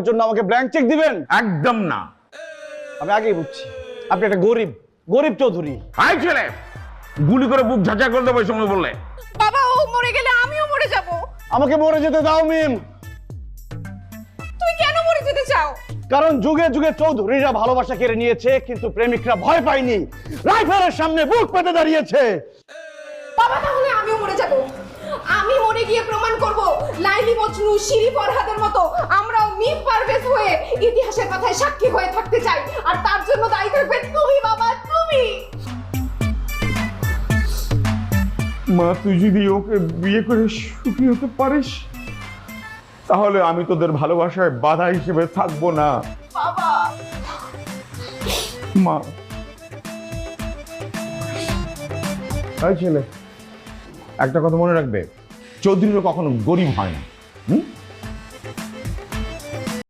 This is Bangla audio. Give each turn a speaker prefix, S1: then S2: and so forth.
S1: জন্য আমাকে ব্ল্যাঙ্ক চেক দিবেন?
S2: একদম না।
S1: আমি আগেই বুঝছি আপনি একটা গরিব চৌধুরী।
S2: হাই ছেলে, গুলি করে বুক ঝাঁঝা করে দেবো এই সময় বললে।
S3: বাবা ও মরে গেলে আমিও মরে যাব।
S1: আমাকে মরে যেতে দাও মিম।
S3: তুই কেন মরে যেতে চাও?
S1: কারণ যুগে যুগে চৌধুরীরা ভালোবাসা কেড়ে নিয়েছে, কিন্তু প্রেমিকরা ভয় পায়নি, রাইফেলের সামনে বুক পেতে দাঁড়িয়েছে।
S3: বাবা তাহলে আমিও মরে যাব। আমি মরে গিয়ে প্রমাণ করব লাইলি মজনু শিরি ফরহাদের মতো আমরাও মিম পারভেজ হয়ে ইতিহাসের পাতায় সাক্ষী হয়ে থাকতে চাই, আর তার জন্য দায়ী থাকবে তুমি বাবা, তুমি।
S2: মা, তুই যদি ওকে বিয়ে করে সুখী হতে পারিস তাহলে আমি তোদের ভালোবাসায় বাধা হিসেবে থাকবো না।
S3: বাবা
S2: মা, তাই ছেলে একটা কথা মনে রাখবে, চৌধুরীরা কখনো গরিব হয় না।